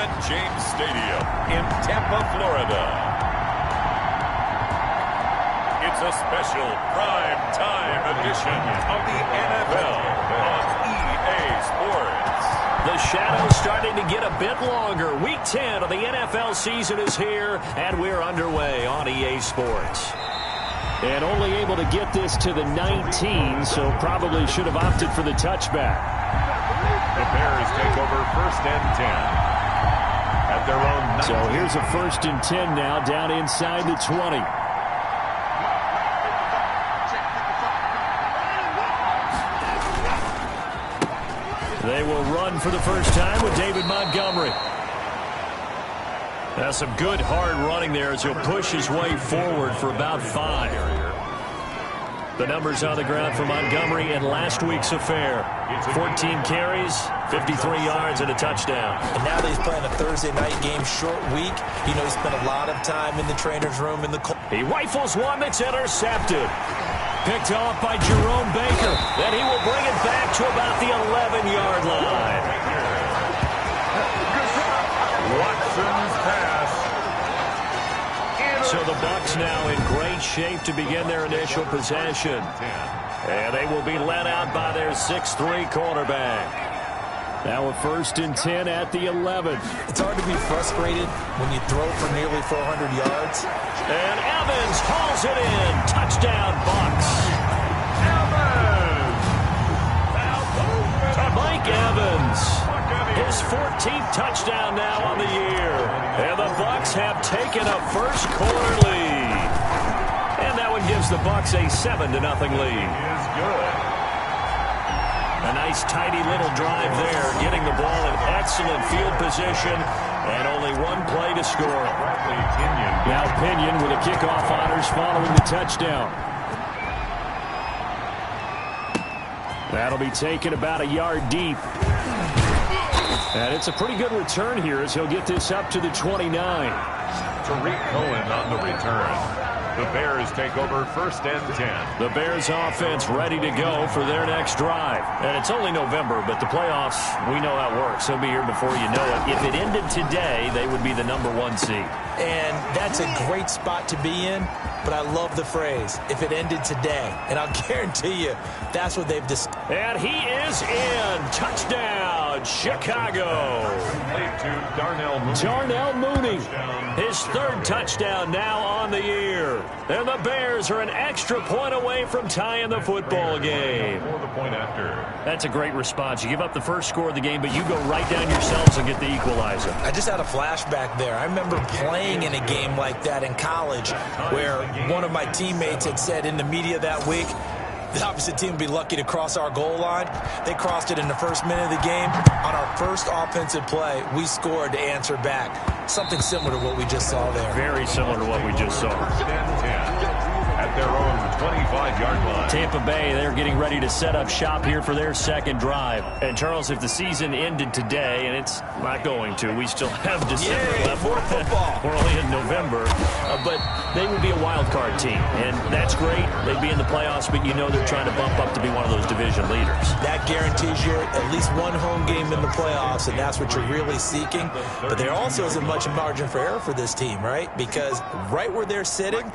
Raymond James Stadium in Tampa, Florida. It's a special prime time edition of the NFL on EA Sports. The shadow's starting to get a bit longer. Week 10 of the NFL season is here, and we're underway on EA Sports. And only able to get this to the 19, so probably should have opted for the touchback. The Bears take over 1st and 10 at their own 19. So here's a 1st and 10 now, down inside the 20. They will run for the first time with David Montgomery. That's some good hard running there as he'll push his way forward for about 5. The numbers on the ground for Montgomery in last week's affair. 14 carries, 53 yards, and a touchdown. And now that he's playing a Thursday night game, short week, you know he spent a lot of time in the trainer's room in the cold. He rifles one that's intercepted. Picked off by Jerome Baker. Then he will bring it back to about the 11-yard line. Watson's pass. So the Bucs now in great shape to begin their initial possession. And they will be led out by their 6'3" quarterback. Now a 1st and 10 at the 11. It's hard to be frustrated when you throw for nearly 400 yards. And Evans hauls it in. Touchdown, Bucs. Mike Evans. His 14th touchdown now on the year. And the Bucs have taken a first quarter lead. And that one gives the Bucs a 7-0 lead. Is good. A nice tidy little drive there, getting the ball in excellent field position, and only one play to score. Now Pinion with a kickoff honors following the touchdown. That'll be taken about a yard deep. And it's a pretty good return here as he'll get this up to the 29. Tariq Cohen on the return. The Bears take over 1st and 10. The Bears offense ready to go for their next drive. And it's only November, but the playoffs, we know how it works. They'll be here before you know it. If it ended today, they would be the #1 seed. And that's a great spot to be in, but I love the phrase, if it ended today. And I'll guarantee you, that's what they've decided. And he is in. Touchdown, Chicago. Darnell Mooney. His 3rd touchdown now on the year. And the Bears are an extra point away from tying the football game. That's a great response. You give up the first score of the game, but you go right down yourselves and get the equalizer. I just had a flashback there. I remember playing in a game like that in college where one of my teammates had said in the media that week, the opposite team would be lucky to cross our goal line. They crossed it in the 1st minute of the game. On our first offensive play, we scored to answer back. Something similar to what we just saw there. Very similar to what we just saw. At their own 25-yard line. Tampa Bay, they're getting ready to set up shop here for their second drive. And, Charles, if the season ended today, and it's not going to, we still have December left. More football. We're only in November. But they would be a wild card team, and that's great. They'd be in the playoffs, but you know they're trying to bump up to be one of those division leaders. That guarantees you at least one home game in the playoffs, and that's what you're really seeking. But there also isn't much margin for error for this team, right? Because right where they're sitting,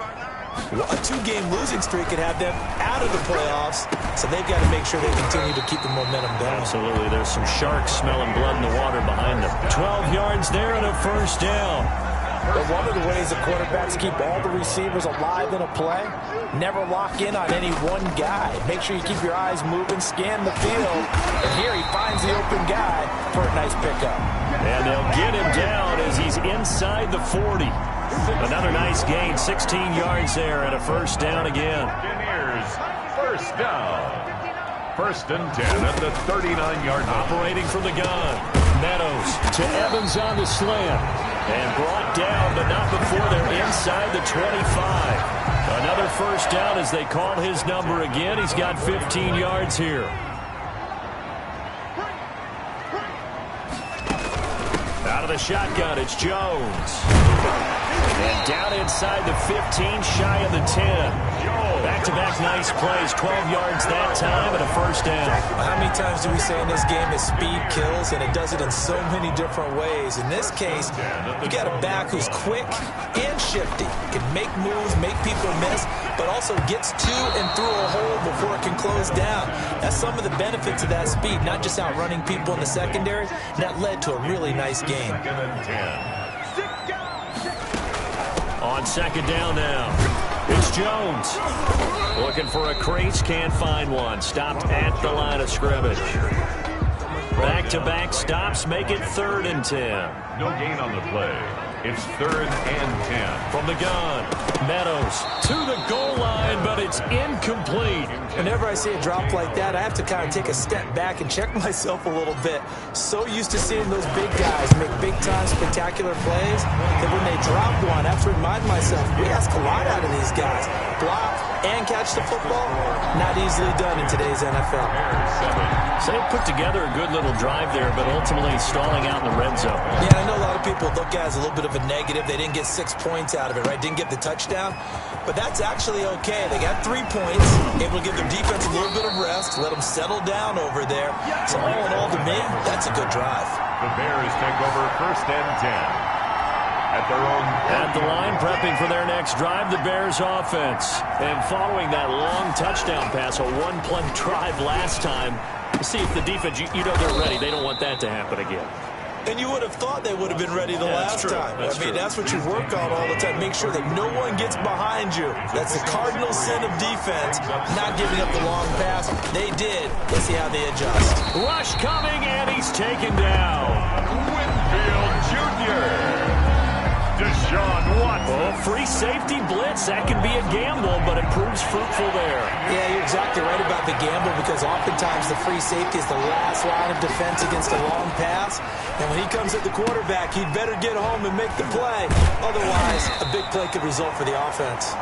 a 2-game losing streak could have them out of the playoffs, so they've got to make sure they continue to keep the momentum going. Absolutely. There's some sharks smelling blood in the water behind them. 12 yards there and a 1st down. But one of the ways the quarterbacks keep all the receivers alive in a play, never lock in on any one guy. Make sure you keep your eyes moving, scan the field, and here he finds the open guy for a nice pickup. And they'll get him down as he's inside the 40. Another nice gain, 16 yards there, and a 1st down again. Buccaneers, 1st down. 1st and 10 at the 39-yard line. Operating from the gun. Meadows to Evans on the slant. And brought down, but not before they're inside the 25. Another 1st down as they call his number again. He's got 15 yards here. Out of the shotgun, it's Jones. And down inside the 15, shy of the 10. Back-to-back nice plays, 12 yards that time and a first down. How many times do we say in this game that speed kills, and it does it in so many different ways? In this case, you got a back who's quick and shifty, can make moves, make people miss, but also gets to and through a hole before it can close down. That's some of the benefits of that speed, not just outrunning people in the secondary. And that led to a really nice game. On second down now, it's Jones. Looking for a crease, can't find one. Stopped at the line of scrimmage. Back-to-back stops make it 3rd and 10. No gain on the play. It's 3rd and 10. From the gun, Meadows to the goal line, but it's incomplete. Whenever I see a drop like that, I have to kind of take a step back and check myself a little bit. So used to seeing those big guys make big-time spectacular plays that when they drop one, I have to remind myself, we ask a lot out of these guys. Block and catch the football, not easily done in today's NFL. So they put together a good little drive there, but ultimately stalling out in the red zone. Yeah, I know a lot of people look at it as a little bit of a negative. They didn't get 6 points out of it, right? Didn't get the touchdown. But that's actually okay. They got 3 points, able to give their defense a little bit of rest, let them settle down over there. So all in all, to me, that's a good drive. The Bears take over 1st and 10. At their own at the line, prepping for their next drive, the Bears offense. And following that long touchdown pass, a one-play drive last time, to see if the defense, you know they're ready. They don't want that to happen again. And you would have thought they would have been ready the last time. That's what you work on all the time. Make sure that no one gets behind you. That's the cardinal sin of defense, not giving up the long pass. They did. Let's see how they adjust. Rush coming, and he's taken down. Winfield Jr. Deshaun Watson. Oh, free safety blitz. That can be a gamble, but it proves fruitful there. Yeah, you're exactly right about the gamble, because oftentimes the free safety is the last line of defense against a long pass. And when he comes at the quarterback, he'd better get home and make the play. Otherwise, a big play could result for the offense.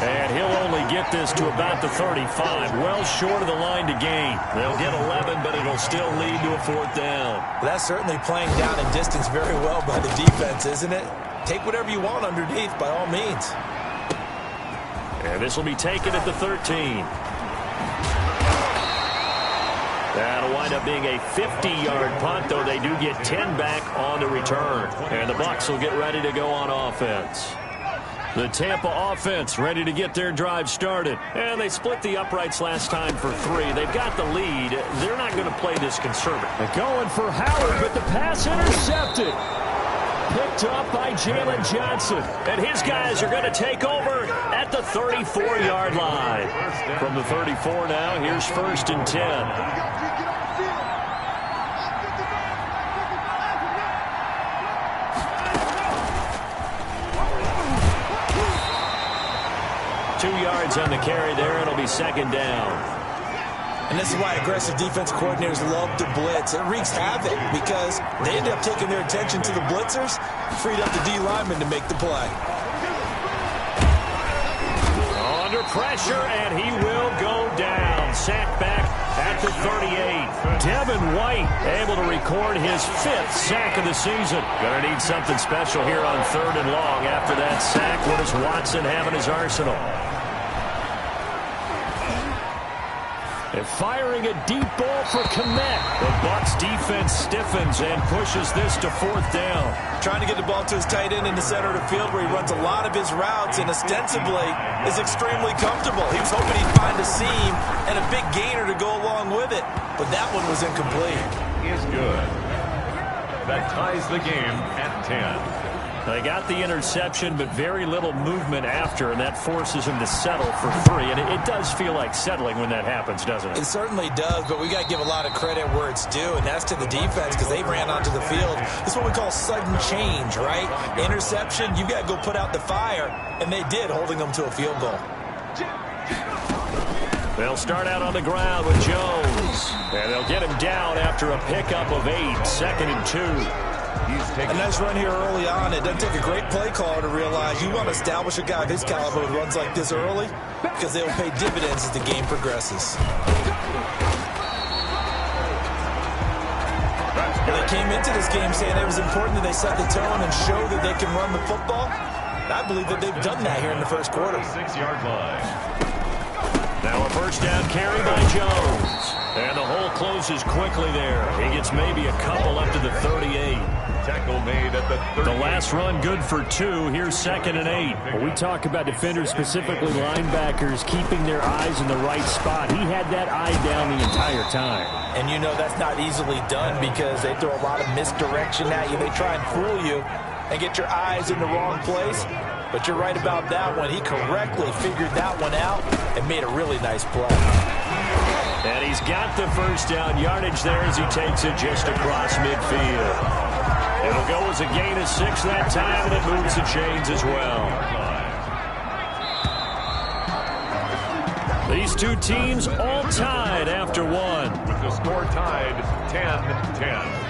And he'll only get this to about the 35, well short of the line to gain. They'll get 11, but it'll still lead to a 4th down. Well, that's certainly playing down in distance very well by the defense, isn't it? Take whatever you want underneath, by all means. And this will be taken at the 13. That'll wind up being a 50-yard punt, though they do get 10 back on the return. And the Bucs will get ready to go on offense. The Tampa offense ready to get their drive started. And they split the uprights last time for 3. They've got the lead. They're not going to play this conservative. They're going for Howard, but the pass intercepted. Picked up by Jalen Johnson. And his guys are going to take over at the 34-yard line. From the 34 now, here's 1st and 10. 2 yards on the carry there. It'll be 2nd down. And this is why aggressive defense coordinators love to blitz. It wreaks havoc because they end up taking their attention to the blitzers, freed up the D lineman to make the play. Under pressure, and he will go down. Sacked back at the 38. Devin White able to record his 5th sack of the season. Gonna need something special here on 3rd and long after that sack. What does Watson have in his arsenal? And firing a deep ball for Kmet. The Bucs defense stiffens and pushes this to 4th down. Trying to get the ball to his tight end in the center of the field where he runs a lot of his routes and ostensibly is extremely comfortable. He was hoping he'd find a seam and a big gainer to go along with it, but that one was incomplete. Is good. That ties the game at 10. They got the interception, but very little movement after, and that forces him to settle for 3. And it does feel like settling when that happens, doesn't it? It certainly does, but we got to give a lot of credit where it's due, and that's to the defense because they ran onto the field. This is what we call sudden change, right? Interception, you got to go put out the fire, and they did, holding them to a field goal. They'll start out on the ground with Jones, and they'll get him down after a pickup of 8, 2nd and 2. A nice run here early on. It doesn't take a great play caller to realize you want to establish a guy of his caliber who runs like this early because they will pay dividends as the game progresses. Well, they came into this game saying it was important that they set the tone and show that they can run the football. I believe that they've done that here in the first quarter. 6-yard line. first down carry by Jones. And the hole closes quickly there. He gets maybe a couple up to the 38. Tackle made at the 38. The last run good for 2. Here's 2nd and 8. Well, we talk about defenders, specifically linebackers, keeping their eyes in the right spot. He had that eye down the entire time. And you know that's not easily done because they throw a lot of misdirection at you. They try and fool you and get your eyes in the wrong place. But you're right about that one. He correctly figured that one out and made a really nice play. And he's got the first down yardage there as he takes it just across midfield. It'll go as a gain of 6 that time, and it moves the chains as well. These two teams all tied after 1. With the score tied 10-10.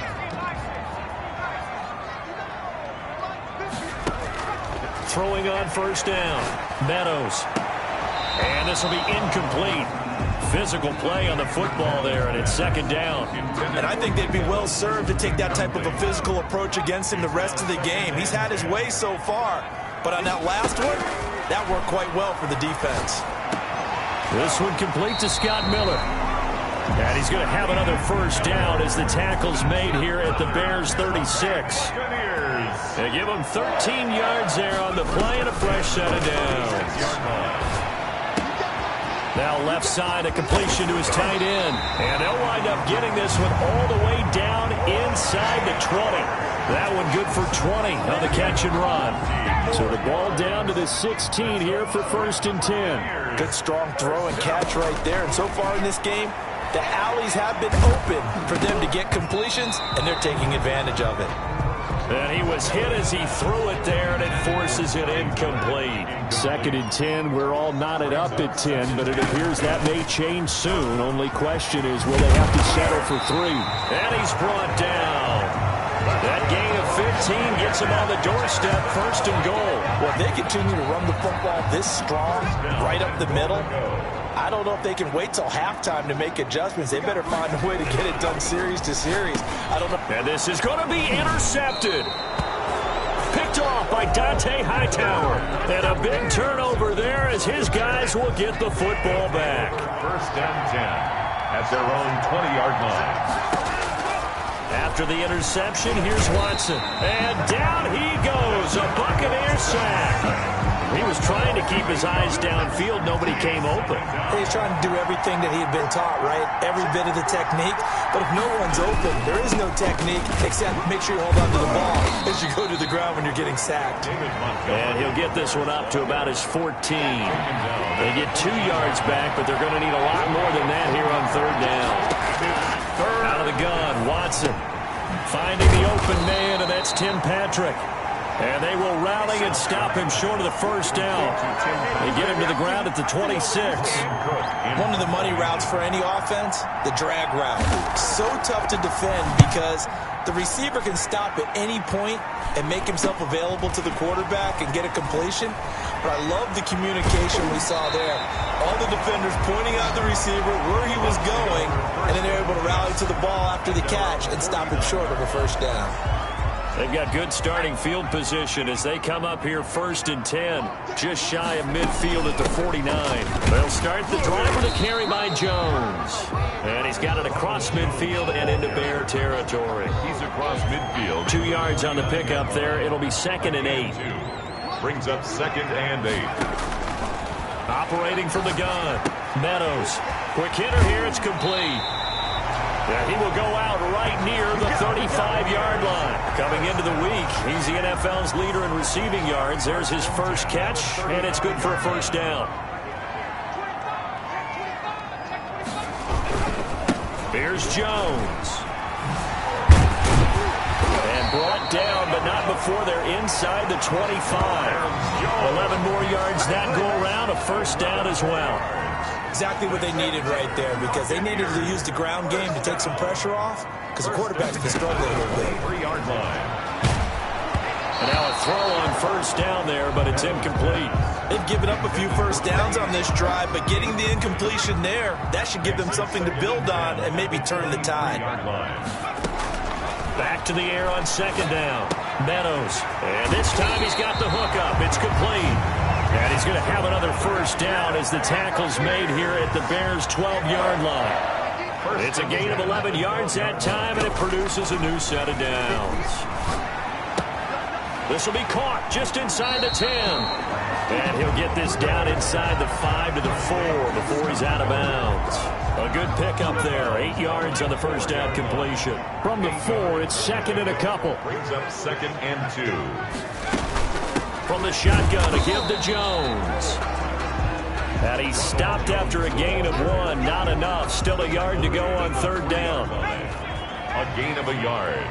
Throwing on first down. Meadows. And this will be incomplete. Physical play on the football there, and it's 2nd down. And I think they'd be well served to take that type of a physical approach against him the rest of the game. He's had his way so far. But on that last one, that worked quite well for the defense. This one complete to Scott Miller. And he's going to have another first down as the tackle's made here at the Bears' 36. They give him 13 yards there on the play and a fresh set of downs. Now left side, a completion to his tight end. And they'll wind up getting this one all the way down inside the 20. That one good for 20 on the catch and run. So the ball down to the 16 here for 1st and 10. Good strong throw and catch right there. And so far in this game, the alleys have been open for them to get completions, and they're taking advantage of it. And he was hit as he threw it there, and it forces it incomplete. 2nd and 10. We're all knotted up at 10, but it appears that may change soon. Only question is, will they have to settle for 3? And he's brought down. That gain of 15 gets him on the doorstep, 1st and goal. Well, if they continue to run the football this strong, right up the middle, I don't know if they can wait till halftime to make adjustments. They better find a way to get it done series to series. I don't know. And this is going to be intercepted. Picked off by Dante Hightower. And a big turnover there as his guys will get the football back. 1st and 10 at their own 20-yard line. After the interception, here's Watson. And down he goes. A Buccaneer sack. He was trying to keep his eyes downfield. Nobody came open. He's trying to do everything that he had been taught, right? Every bit of the technique. But if no one's open, there is no technique except make sure you hold on to the ball as you go to the ground when you're getting sacked. And he'll get this one up to about his 14. They get 2 yards back, but they're going to need a lot more than that here on 3rd down. Out of the gun, Watson finding the open man, and that's Tim Patrick. And they will rally and stop him short of the first down. They get him to the ground at the 26. One of the money routes for any offense, the drag route. So tough to defend because the receiver can stop at any point and make himself available to the quarterback and get a completion. But I love the communication we saw there. All the defenders pointing out the receiver where he was going, and then they're able to rally to the ball after the catch and stop him short of a first down. They've got good starting field position as they come up here 1st and 10, just shy of midfield at the 49. They'll start the drive with a carry by Jones. And he's got it across midfield and into Bear territory. He's across midfield. 2 yards on the pickup there. It'll be 2nd and 8. Brings up 2nd and 8. Operating from the gun. Meadows. Quick hitter here. It's complete. Yeah, he will go out right near the 35-yard line. Coming into the week, he's the NFL's leader in receiving yards. There's his first catch, and it's good for a first down. Here's Jones. And brought down, but not before they're inside the 25. 11 more yards that go around, a first down as well. Exactly what they needed right there because they needed to use the ground game to take some pressure off because the quarterback's been struggling a little bit. 3-yard line. And now a throw on first down there, but it's incomplete. They've given up a few first downs on this drive, but getting the incompletion there, that should give them something to build on and maybe turn the tide. Back to the air on 2nd down. Meadows. And this time he's got the hook up. It's complete. And he's going to have another first down as the tackle's made here at the Bears' 12-yard line. It's a gain of 11 yards that time, and it produces a new set of downs. This will be caught just inside the 10. And he'll get this down inside the 5 to the 4 before he's out of bounds. A good pickup there. 8 yards on the first down completion. From the 4, it's second and a couple. Brings up 2nd and 2. From the shotgun, a give to Jones. And he stopped after a gain of 1. Not enough. Still a yard to go on 3rd down. A gain of a yard.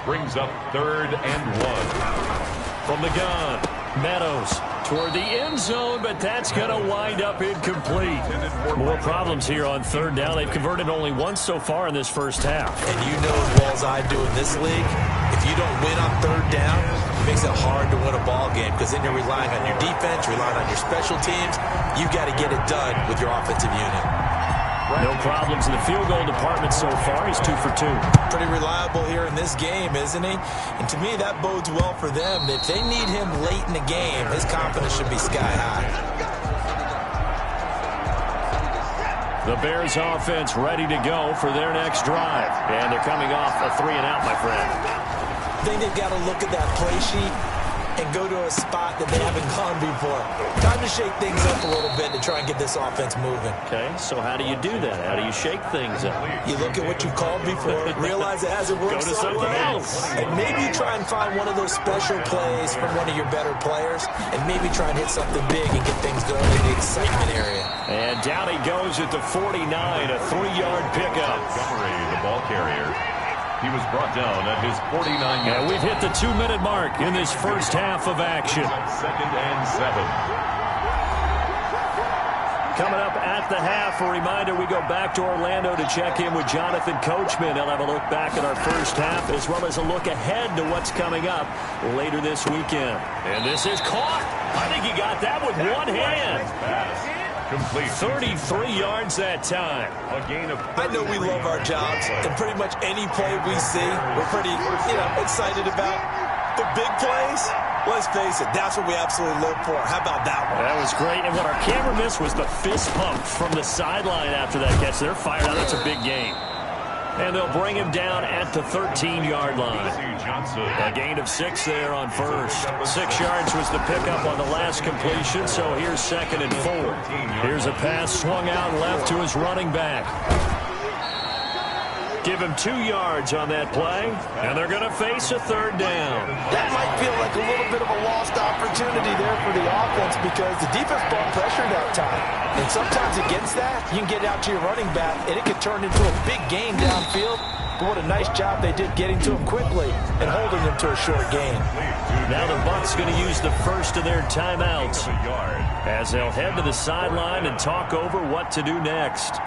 Brings up 3rd and 1. From the gun, Meadows toward the end zone, but that's going to wind up incomplete. More problems here on 3rd down. They've converted only once so far in this first half. And you know as well as I do in this league, if you don't win on 3rd down, it makes it hard to win a ball game because then you're relying on your defense, relying on your special teams. You've got to get it done with your offensive unit. No problems in the field goal department so far. He's 2 for 2. Pretty reliable here in this game, isn't he? And to me, that bodes well for them. If they need him late in the game, his confidence should be sky high. The Bears offense ready to go for their next drive. And they're coming off a 3-and-out, my friend. I think they've got to look at that play sheet and go to a spot that they haven't gone before. Time to shake things up a little bit to try and get this offense moving. Okay, so how do you do that? How do you shake things up? You look at what you called before, realize it hasn't worked Go to so something well. else. And maybe you try and find one of those special plays from one of your better players, and maybe try and hit something big and get things going in the excitement area. And down he goes at the 49, a 3-yard pickup. Montgomery, the ball carrier. He was brought down at his 49-yard. And we've hit the 2-minute mark in this first half of action. 2nd and 7. Coming up at the half, a reminder, we go back to Orlando to check in with Jonathan Coachman. He'll have a look back at our first half as well as a look ahead to what's coming up later this weekend. And this is caught. I think he got that with one hand. Complete. 33 yards that time. A gain of I know we love our jobs, and pretty much any play we see, we're pretty, excited about. The big plays, let's face it, that's what we absolutely live for. How about that one? That was great. And what our camera missed was the fist pump from the sideline after that catch. They're fired out. That's a big game. And they'll bring him down at the 13-yard line. A gain of 6 there on first. 6 yards was the pickup on the last completion, so here's 2nd and 4. Here's a pass swung out left to his running back. Give him 2 yards on that play, and they're going to face a 3rd down. That might feel like a little bit of a lost opportunity there for the offense because the defense brought pressure that time. And sometimes against that, you can get out to your running back, and it could turn into a big game downfield. But what a nice job they did getting to him quickly and holding him to a short gain. Now the Bucs going to use the first of their timeouts as they'll head to the sideline and talk over what to do next.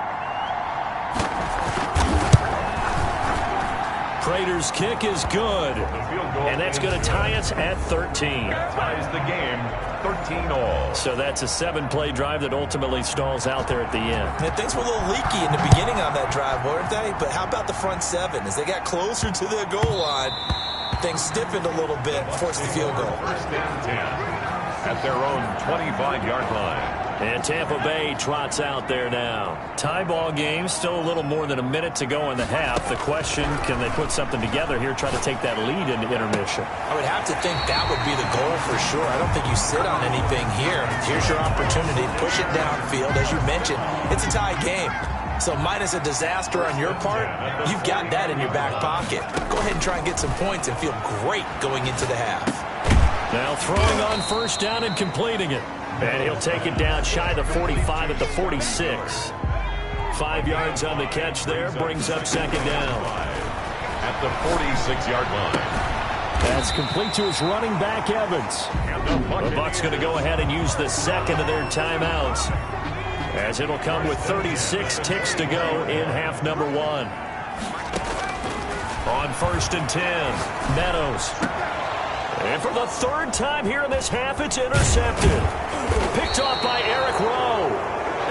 Prater's kick is good, and that's going to tie us at 13. Ties the game 13-all. So that's a 7-play drive that ultimately stalls out there at the end. And things were a little leaky in the beginning on that drive, weren't they? But how about the front 7? As they got closer to the goal line, things stiffened a little bit, forced the field goal. 1st and 10 at their own 25-yard line. And Tampa Bay trots out there now. Tie ball game, still a little more than a minute to go in the half. The question, can they put something together here, try to take that lead into intermission? I would have to think that would be the goal for sure. I don't think you sit on anything here. Here's your opportunity. Push it downfield. As you mentioned, it's a tie game. So minus a disaster on your part, you've got that in your back pocket. Go ahead and try and get some points and feel great going into the half. Now throwing on first down and completing it. And he'll take it down shy of the 45 at the 46. 5 yards on the catch there, brings up 2nd down. At the 46-yard line. That's complete to his running back, Evans. The Bucs going to go ahead and use the 2nd of their timeouts, as it'll come with 36 ticks to go in half number 1. On 1st and 10, Meadows. And for the 3rd time here in this half, it's intercepted. Picked off by Eric Rowe.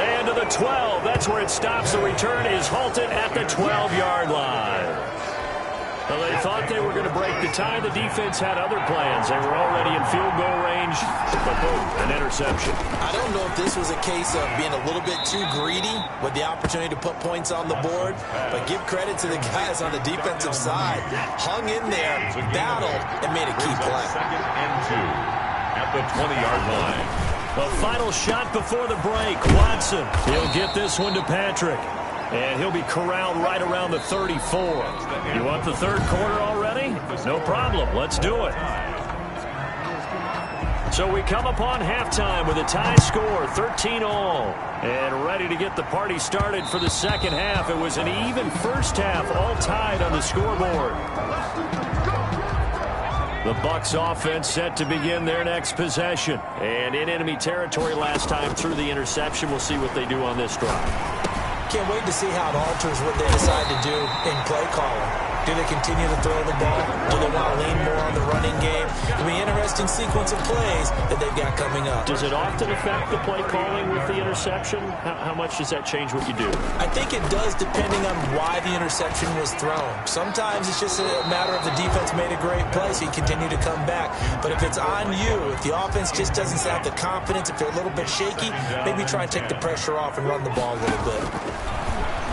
And to the 12. That's where it stops. The return is halted at the 12-yard line. Well, they thought they were going to break the tie. The defense had other plans. They were already in field goal range, but boom, an interception. I don't know if this was a case of being a little bit too greedy with the opportunity to put points on the board, but give credit to the guys on the defensive side. Hung in there, battled, and made a key play. Second and 2 at the 20-yard line. The final shot before the break. Watson, he'll get this one to Patrick. And he'll be corralled right around the 34. You want the third quarter already? No problem. Let's do it. So we come upon halftime with a tie score, 13-all. And ready to get the party started for the second half. It was an even first half, all tied on the scoreboard. The Bucs offense set to begin their next possession. And in enemy territory last time through the interception. We'll see what they do on this drive. Can't wait to see how it alters what they decide to do in play calling. Do they continue to throw the ball? Do they want to lean more on the running game? It'll be an interesting sequence of plays that they've got coming up. Does it often affect the play calling with the interception? How much does that change what you do? I think it does depending on why the interception was thrown. Sometimes it's just a matter of the defense made a great play, so you continue to come back. But if it's on you, if the offense just doesn't have the confidence, if they're a little bit shaky, maybe try and take the pressure off and run the ball a little bit.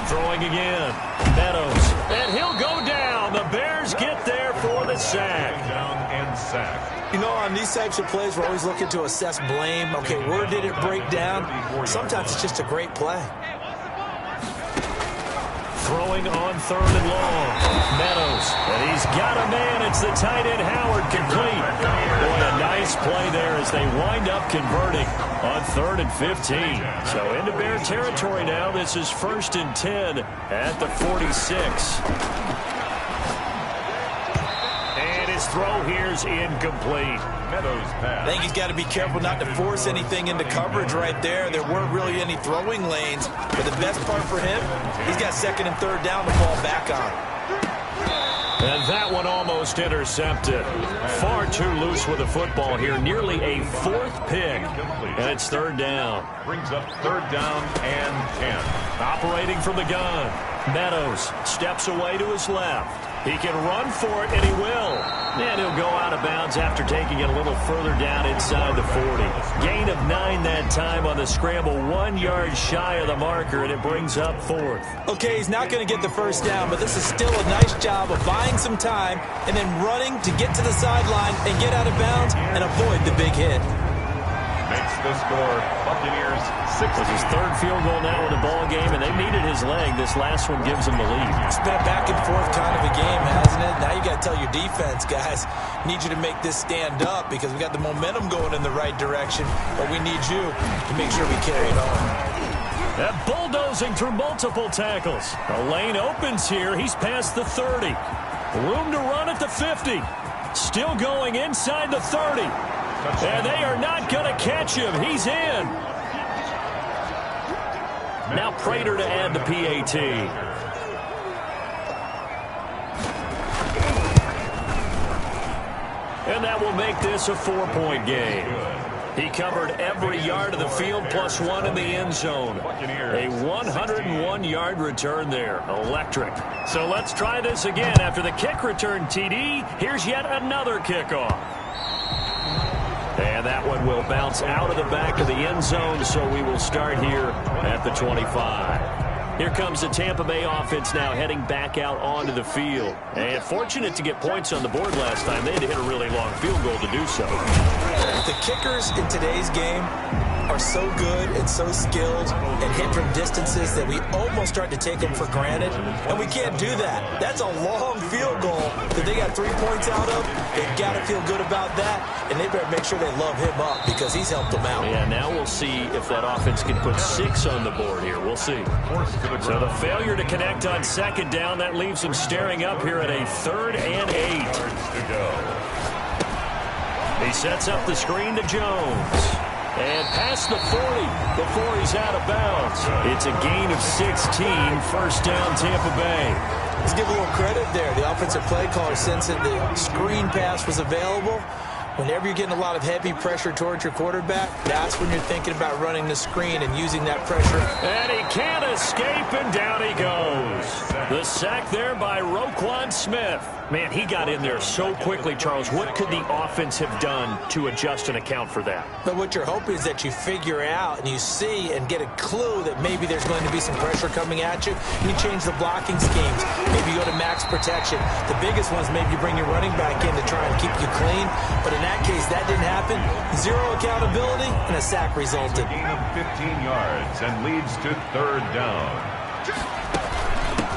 Throwing again. Meadows. And he'll go down. The Bears get there for the sack. Down and sack. You know, on these types of plays, we're always looking to assess blame. Okay, where did it break down? Sometimes it's just a great play. Throwing on third and long. Meadows. And he's got a man. It's the tight end Howard complete. Boy, a nice play there as they wind up converting on 3rd and 15. So into Bear territory now. This is 1st and 10 at the 46. And his throw here's incomplete. Meadows pass. I think he's got to be careful not to force anything into coverage right there. There weren't really any throwing lanes. But the best part for him, he's got 2nd and 3rd down to fall back on. And that one almost intercepted. Far too loose with the football here. Nearly a 4th pick. And it's 3rd down. Brings up 3rd down and 10. Operating from the gun. Meadows steps away to his left. He can run for it, and he will. And he'll go out of bounds after taking it a little further down inside the 40. Gain of 9 that time on the scramble. 1 yard shy of the marker, and it brings up 4th. Okay, he's not going to get the first down, but this is still a nice job of buying some time and then running to get to the sideline and get out of bounds and avoid the big hit. Makes the score. Buccaneers 6. With his 3rd field goal now in the ball game, and they needed his leg. This last one gives them the lead. It's been a back and forth kind of a game, hasn't it? Now you got to tell your defense, guys, need you to make this stand up because we got the momentum going in the right direction, but we need you to make sure we carry it on. That bulldozing through multiple tackles. The lane opens here. He's past the 30. Room to run at the 50. Still going inside the 30. And they are not going to catch him. He's in. Now Prater to add the PAT. And that will make this a 4-point game. He covered every yard of the field plus 1 in the end zone. A 101-yard return there. Electric. So let's try this again. After the kick return TD, here's yet another kickoff. And that one will bounce out of the back of the end zone, so we will start here at the 25. Here comes the Tampa Bay offense now heading back out onto the field. And fortunate to get points on the board last time. They had to hit a really long field goal to do so. The kickers in today's game are so good and so skilled and hit from distances that we almost start to take them for granted, and we can't do that. That's a long field goal that they got 3 points out of. They've got to feel good about that, and they better make sure they love him up because he's helped them out. Yeah, now we'll see if that offense can put 6 on the board here. We'll see. So the failure to connect on 2nd down, that leaves him staring up here at a 3rd and 8. He sets up the screen to Jones. And past the 40 before he's out of bounds. It's a gain of 16, 1st down Tampa Bay. Let's give a little credit there. The offensive play caller sensing the screen pass was available. Whenever you're getting a lot of heavy pressure towards your quarterback, that's when you're thinking about running the screen and using that pressure. And he can't escape, and down he goes. The sack there by Roquan Smith. Man, he got in there so quickly, Charles. What could the offense have done to adjust and account for that? But what you're hoping is that you figure out and you see and get a clue that maybe there's going to be some pressure coming at you. You change the blocking schemes. Maybe you go to max protection. The biggest one is maybe you bring your running back in to try and keep you clean. But in that case, that didn't happen. Zero accountability, and a sack resulted. A gain of 15 yards and leads to 3rd down.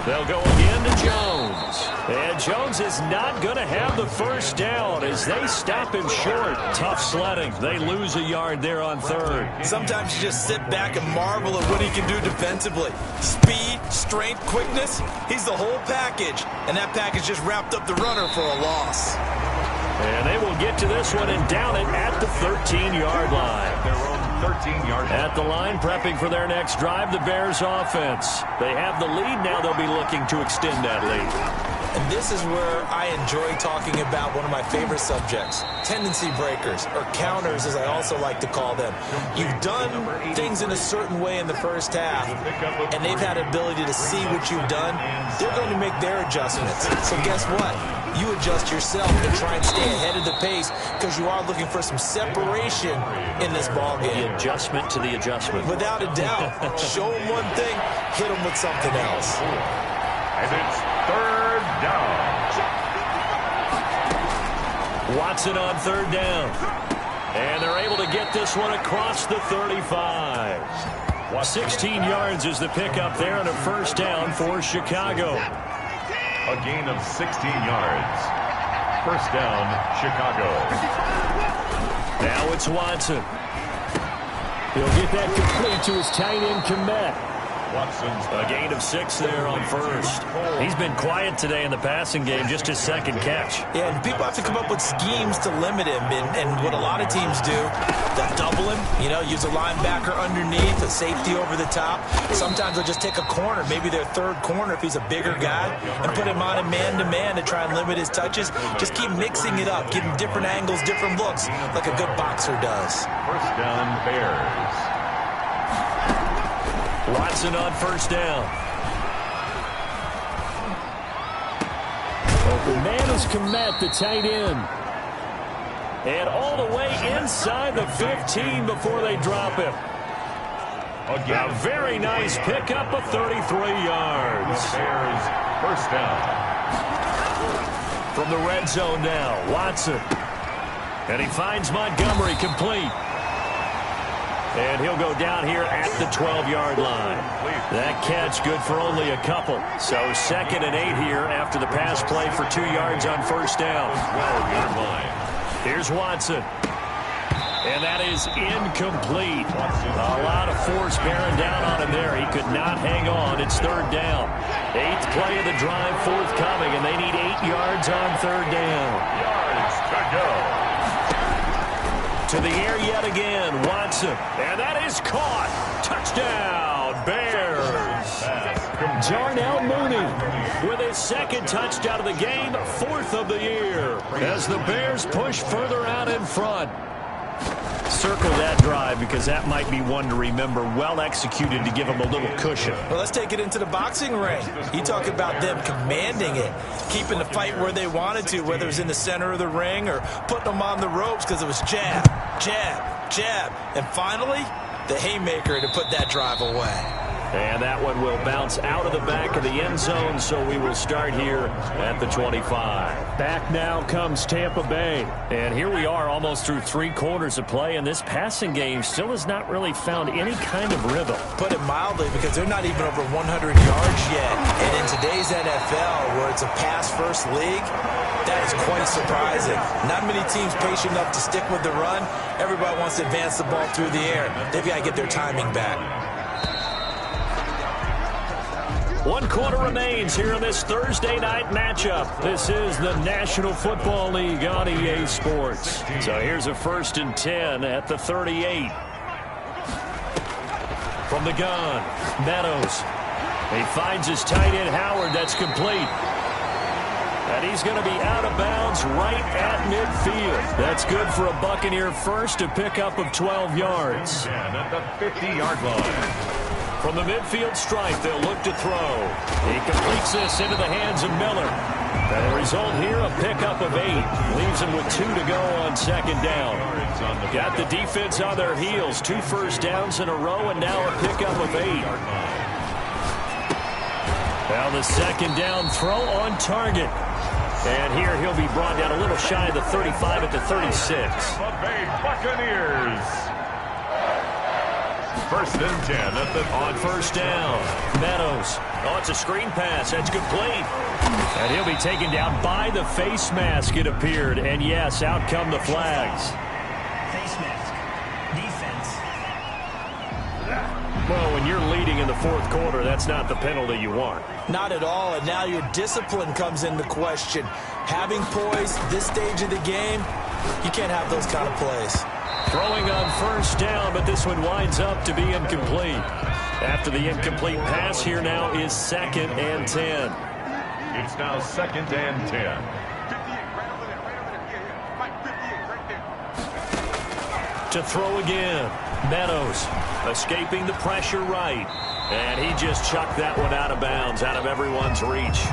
They'll go again to Jones. And Jones is not going to have the first down as they stop him short. Tough sledding. They lose a yard there on 3rd. Sometimes you just sit back and marvel at what he can do defensively. Speed, strength, quickness. He's the whole package. And that package just wrapped up the runner for a loss. And they will get to this one and down it at the 13-yard line. 13-yard At the line, prepping for their next drive, the Bears offense. They have the lead. Now they'll be looking to extend that lead. And this is where I enjoy talking about one of my favorite subjects, tendency breakers, or counters as I also like to call them. You've done things in a certain way in the first half, and they've had ability to see what you've done. They're going to make their adjustments. So guess what? You adjust yourself and try and stay ahead of the pace because you are looking for some separation in this ballgame. The adjustment to the adjustment. Without a doubt. Show them one thing, hit them with something else. And it's 3rd down. Watson on 3rd down. And they're able to get this one across the 35. 16 yards is the pickup there and a first down for Chicago. A gain of 16 yards. First down, Chicago. Now it's Watson. He'll get that complete to his tight end, Kmet. Watson's A gain of 6 there on 1st. He's been quiet today in the passing game, just his 2nd catch. Yeah, and people have to come up with schemes to limit him. And what a lot of teams do, they'll double him, use a linebacker underneath, a safety over the top. Sometimes they'll just take a corner, maybe their 3rd corner if he's a bigger guy, and put him on a man-to-man to try and limit his touches. Just keep mixing it up, give him different angles, different looks, like a good boxer does. first down, Bears. Watson on first down. Open man is Kmet, the tight end. And all the way inside the 15 before they drop him. A very nice pickup of 33 yards. Bears, first down. From the red zone now, Watson. And he finds Montgomery complete. And he'll go down here at the 12-yard line. That catch good for only a couple. So 2nd and 8 here after the pass play for 2 yards on first down. 12-yard line. Here's Watson. And that is incomplete. A lot of force bearing down on him there. He could not hang on. It's 3rd down. 8th play of the drive forthcoming, and they need 8 yards on 3rd down. Yards to go. To the air yet again, Watson. And that is caught. Touchdown, Bears. Darnell Mooney With his 2nd touchdown of the game, 4th of the year. As the Bears push further out in front. Circle that drive because that might be one to remember. Well executed to give them a little cushion. Well, let's take it into the boxing ring. You talk about them commanding it, keeping the fight where they wanted to, whether it was in the center of the ring or putting them on the ropes because it was jab, jab, jab. And finally, the haymaker to put that drive away. And that one will bounce out of the back of the end zone, so we will start here at the 25. Back now comes Tampa Bay. And here we are almost through 3 quarters of play, and this passing game still has not really found any kind of rhythm. Put it mildly, because they're not even over 100 yards yet. And in today's NFL, where it's a pass-first league, that is quite surprising. Not many teams patient enough to stick with the run. Everybody wants to advance the ball through the air. They've got to get their timing back. 1 quarter remains here in this Thursday night matchup. This is the National Football League on EA Sports. So here's a 1st and 10 at the 38. From the gun, Meadows. He finds his tight end, Howard. That's complete. And he's going to be out of bounds right at midfield. That's good for a Buccaneer first, a pickup of 12 yards. And at the 50-yard line. From the midfield stripe, they'll look to throw. He completes this into the hands of Miller. And the result here, a pickup of 8. Leaves him with 2 to go on second down. Got the defense on their heels. 2 first downs in a row, and now a pickup of 8. Now the second down throw on target. And here he'll be brought down a little shy of the 35 at the 36. The Bay Buccaneers. First and 10 at the on first down. Meadows. Oh, it's a screen pass. That's complete. And he'll be taken down by the face mask, it appeared. And yes, out come the flags. Face mask. Defense. Well, when you're leading in the fourth quarter, that's not the penalty you want. Not at all, and now your discipline comes into question. Having poise this stage of the game, you can't have those kind of plays. Throwing on first down, but this one winds up to be incomplete. After the incomplete pass, here now is 2nd and 10. It's now 2nd and 10. To throw again. Meadows escaping the pressure right. And he just chucked that one out of bounds, out of everyone's reach.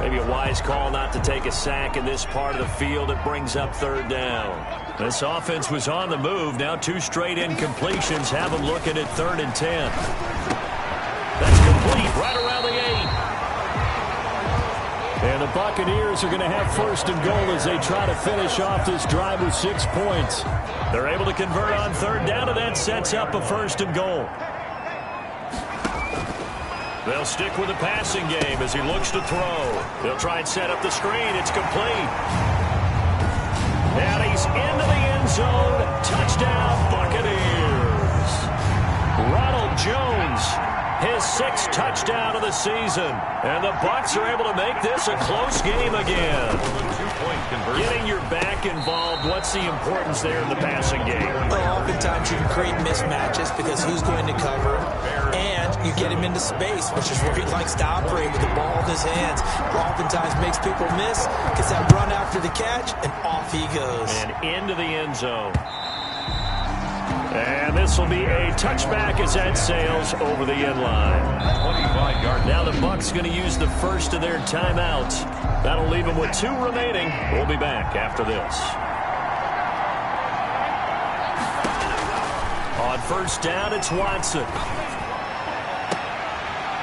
Maybe a wise call not to take a sack in this part of the field. It brings up 3rd down. This offense was on the move. Now 2 straight incompletions have them looking at 3rd and 10. That's complete right around the 8. And the Buccaneers are going to have 1st and goal as they try to finish off this drive with 6 points. They're able to convert on 3rd down, and that sets up a 1st and goal. They'll stick with the passing game as he looks to throw. They'll try and set up the screen. It's complete. And he's into the end zone. Touchdown, Buccaneers. Ronald Jones, his 6th touchdown of the season. And the Bucs are able to make this a close game again. Getting your back involved, what's the importance there in the passing game? Well, oftentimes you can create mismatches because who's going to cover, and you get him into space, which is where he likes to operate with the ball in his hands. Oftentimes makes people miss, gets that run after the catch, and off he goes. And into the end zone. And this will be a touchback as that sails over the end line. 25-yard. Now the Bucs going to use the first of their timeouts. That'll leave them with 2 remaining. We'll be back after this. On first down, it's Watson.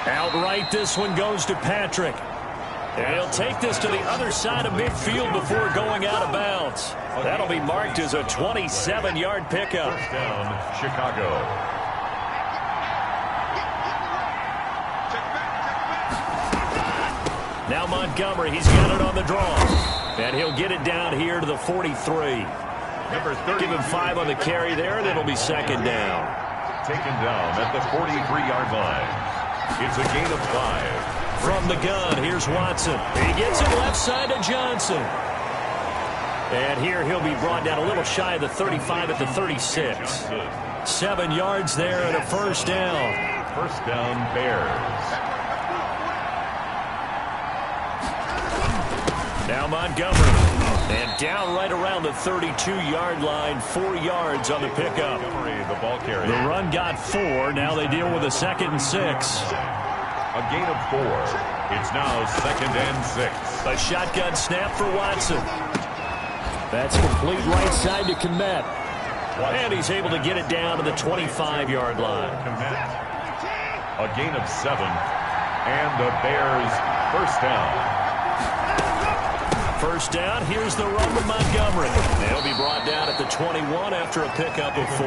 Outright, this one goes to Patrick. And he'll take this to the other side of midfield before going out of bounds. That'll be marked as a 27-yard pickup. First down, Chicago. Now Montgomery, he's got it on the draw. And he'll get it down here to the 43. Give him 5 on the carry there, and it'll be 2nd down. Taken down at the 43-yard line. It's a gain of 5. From the gun, here's Watson. He gets it left side to Johnson. And here he'll be brought down a little shy of the 35 at the 36. 7 yards there and a first down. First down, Bears. Now Montgomery. And down right around the 32-yard line, 4 yards on the pickup. The ball carrier. The run got 4. Now they deal with a 2nd and 6. A gain of 4. It's now 2nd and 6. A shotgun snap for Watson. That's complete right side to Kmet. And he's able to get it down to the 25-yard line. A gain of 7. And the Bears first down. First down, here's the run with Montgomery. They'll be brought down at the 21 after a pickup of 4.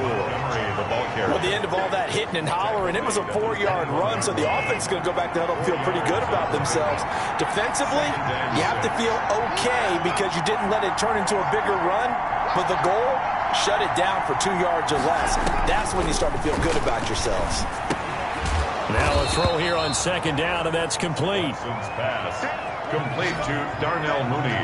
Well, the end of all that hitting and hollering, it was a 4-yard run, so the offense is going to go back to huddle and feel pretty good about themselves. Defensively, you have to feel okay because you didn't let it turn into a bigger run, but the goal, shut it down for 2 yards or less. That's when you start to feel good about yourselves. Now a throw here on 2nd down, and that's complete. Pass. Complete to Darnell Mooney.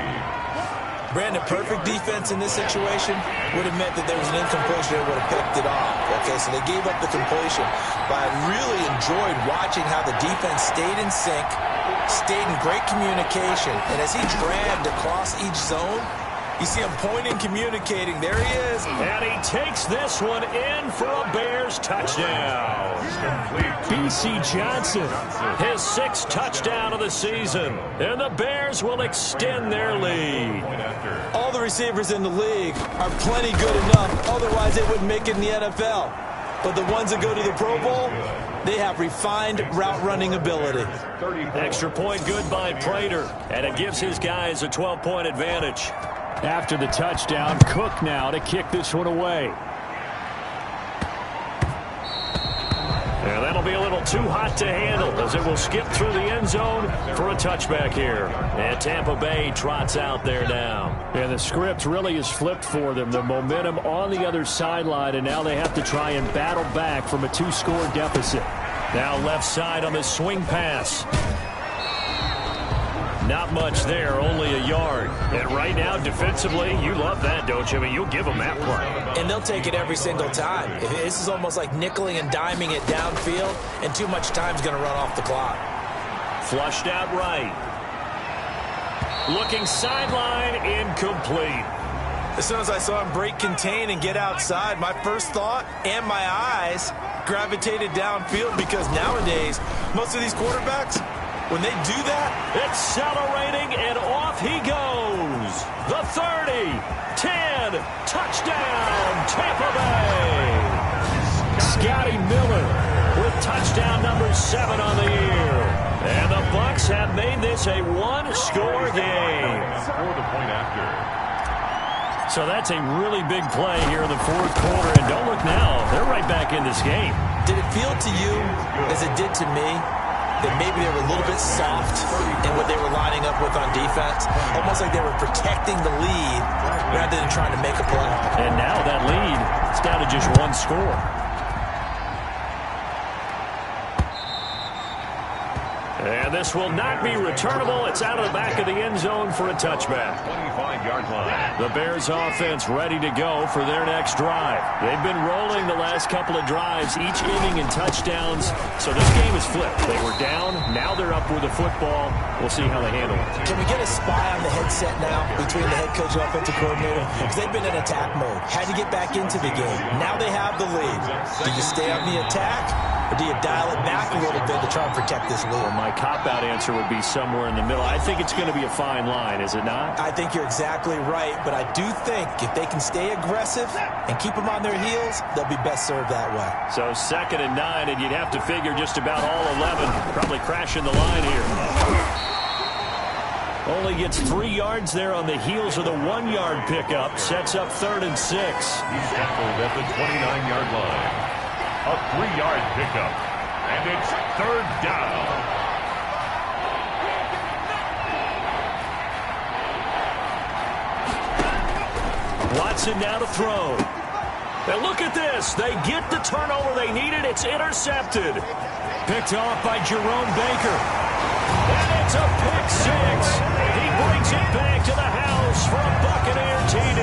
Brandon, perfect defense in this situation would have meant that there was an incompletion that would have picked it off. Okay, so they gave up the completion. But I really enjoyed watching how the defense stayed in sync, stayed in great communication, and as he dragged across each zone, You see him pointing, communicating. There he is. And he takes this one in for a Bears touchdown. B.C. Johnson. His 6th touchdown of the season. And the Bears will extend their lead. All the receivers in the league are plenty good enough. Otherwise, they wouldn't make it in the NFL. But the ones that go to the Pro Bowl, they have refined route running ability. Extra point good by Prater. And it gives his guys a 12-point advantage. After the touchdown, Cook now to kick this one away. And that'll be a little too hot to handle as it will skip through the end zone for a touchback here. And Tampa Bay trots out there now. And the script really is flipped for them. The momentum on the other sideline, and now they have to try and battle back from a 2-score deficit. Now left side on the swing pass. Not much there, only a yard. And right now, defensively, you love that, don't you? I mean, you'll give them that play. And they'll take it every single time. This is almost like nickeling and diming it downfield, and too much time's going to run off the clock. Flushed out right. Looking sideline, incomplete. As soon as I saw him break contain and get outside, my first thought and my eyes gravitated downfield, because nowadays, most of these quarterbacks, when they do that, accelerating, and off he goes. The 30, 10, touchdown, Tampa Bay. Scotty Miller with touchdown number 7 on the year. And the Bucs have made this a 1-score game. So that's a really big play here in the 4th quarter. And don't look now, they're right back in this game. Did it feel to you, as it did to me, that maybe they were a little bit soft in what they were lining up with on defense? Almost like they were protecting the lead rather than trying to make a play. And now that lead is down to just 1 score. And this will not be returnable. It's out of the back of the end zone for a touchback. 25-yard line. The Bears offense ready to go for their next drive. They've been rolling the last couple of drives, each inning in touchdowns. So this game is flipped. They were down. Now they're up with the football. We'll see how they handle it. Can we get a spy on the headset now between the head coach and offensive coordinator? Because they've been in attack mode. Had to get back into the game. Now they have the lead. Do you stay on the attack, or do you dial it back a little bit to try and protect this lead? Well, my cop-out answer would be somewhere in the middle. I think it's going to be a fine line, is it not? I think you're exactly right, but I do think if they can stay aggressive and keep them on their heels, they'll be best served that way. So 2nd and 9, and you'd have to figure just about all 11 probably crashing the line here. Only gets 3 yards there on the heels of the 1-yard pickup. Sets up 3rd and 6. He's tackled at the 29-yard line. A 3-yard pickup. And it's 3rd down. Watson now to throw. And look at this. They get the turnover they needed. It's intercepted. Picked off by Jerome Baker. And it's a pick 6. He brings it back to the house for a Buccaneer TD.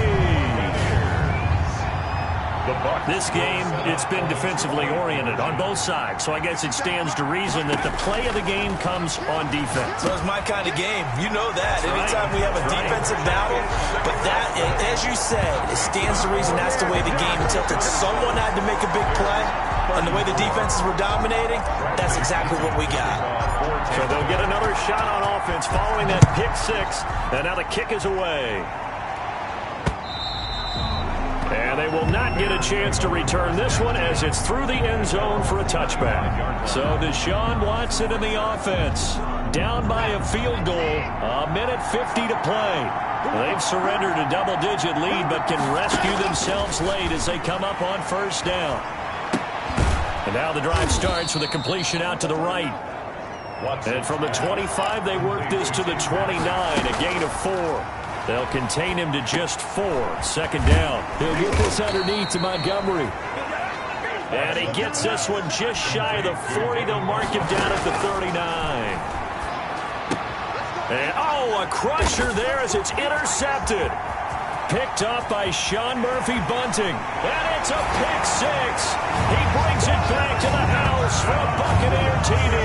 This game, it's been defensively oriented on both sides, so I guess it stands to reason that the play of the game comes on defense. So it's my kind of game. You know that. Anytime we have a defensive battle, but that, as you said, it stands to reason that's the way the game tilted. Someone had to make a big play, and the way the defenses were dominating, that's exactly what we got. So they'll get another shot on offense following that pick 6, and now the kick is away. And they will not get a chance to return this one as it's through the end zone for a touchback. So Deshaun Watson in the offense. Down by a field goal. 1:50 to play. They've surrendered a double-digit lead but can rescue themselves late as they come up on 1st down. And now the drive starts with a completion out to the right. And from the 25, they work this to the 29, a gain of 4. They'll contain him to just 4. 2nd down. He'll get this underneath to Montgomery. And he gets this one just shy of the 40. They'll mark him down at the 39. And, a crusher there as it's intercepted. Picked off by Sean Murphy-Bunting. And it's a pick 6. He brings it back to the house for a Buccaneer TD.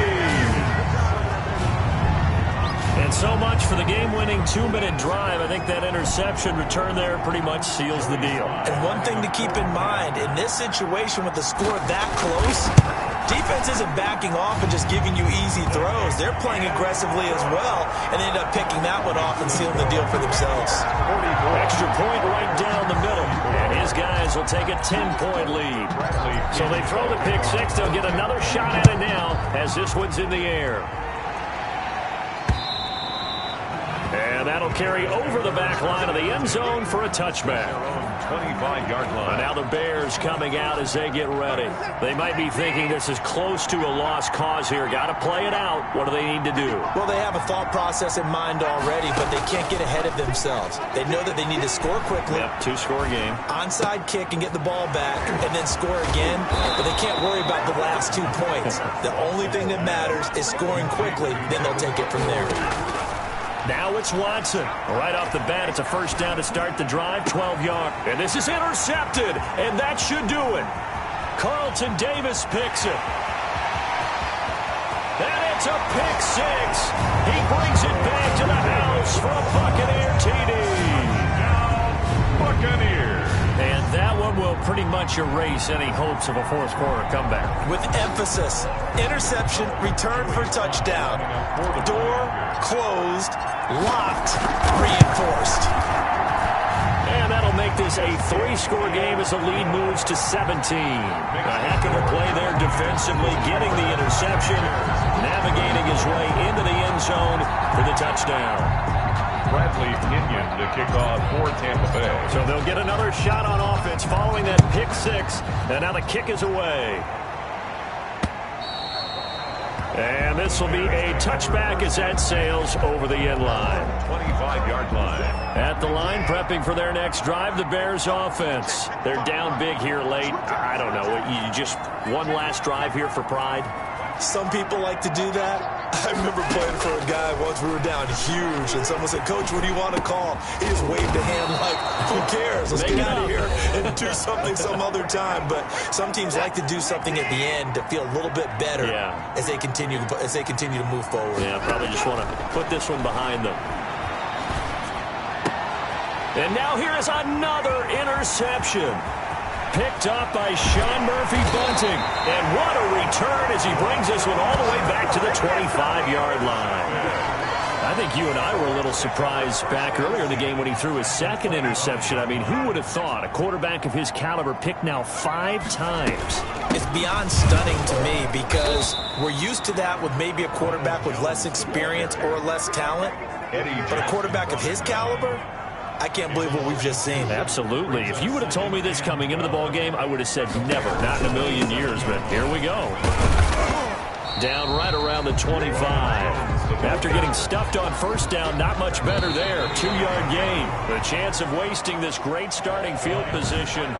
And so much much for the game-winning 2-minute drive. I think that interception return there pretty much seals the deal. And one thing to keep in mind, in this situation with the score that close, defense isn't backing off and just giving you easy throws. They're playing aggressively as well, and they end up picking that one off and sealing the deal for themselves. Extra point right down the middle, and his guys will take a 10-point lead. So they throw the pick six. They'll get another shot at it now as this one's in the air. And that'll carry over the back line of the end zone for a touchback. 25-yard line. Now the Bears coming out as they get ready. They might be thinking this is close to a lost cause here. Got to play it out. What do they need to do? Well, they have a thought process in mind already, but they can't get ahead of themselves. They know that they need to score quickly. Yep, two-score game. Onside kick and get the ball back and then score again, but they can't worry about the last 2 points. The only thing that matters is scoring quickly, then they'll take it from there. Now it's Watson. Right off the bat, it's a first down to start the drive, 12 yards. And this is intercepted, and that should do it. Carlton Davis picks it. And it's a pick six. He brings it back to the house for a Buccaneer TD. Buccaneer. And that one will pretty much erase any hopes of a fourth-quarter comeback. With emphasis, interception, return for touchdown. Door closed, locked, reinforced. And that'll make this a 3-score game as the lead moves to 17. A heck of a play there defensively, getting the interception, navigating his way into the end zone for the touchdown. Bradley Pinion to kick off for Tampa Bay. So they'll get another shot on offense following that pick six, and now the kick is away. And this will be a touchback as that sails over the end line. 25-yard line. At the line, prepping for their next drive, the Bears offense. They're down big here late. I don't know. You just one last drive here for pride? Some people like to do that. I remember playing for a guy once. We were down huge, and someone said, "Coach, what do you want to call?" He just waved a hand like, "Who cares? Let's get out of here and do something some other time." But some teams like to do something at the end to feel a little bit better as they continue to move forward. Yeah, probably just want to put this one behind them. And now here is another interception. Picked up by Sean Murphy-Bunting. And what a return as he brings this one all the way back to the 25-yard line. I think you and I were a little surprised back earlier in the game when he threw his second interception. I mean, who would have thought a quarterback of his caliber picked now 5 times? It's beyond stunning to me because we're used to that with maybe a quarterback with less experience or less talent. But a quarterback of his caliber, I can't believe what we've just seen. Absolutely. If you would have told me this coming into the ball game, I would have said never, not in a million years, but here we go. Down right around the 25. After getting stuffed on first down, not much better there. 2-yard gain. The chance of wasting this great starting field position.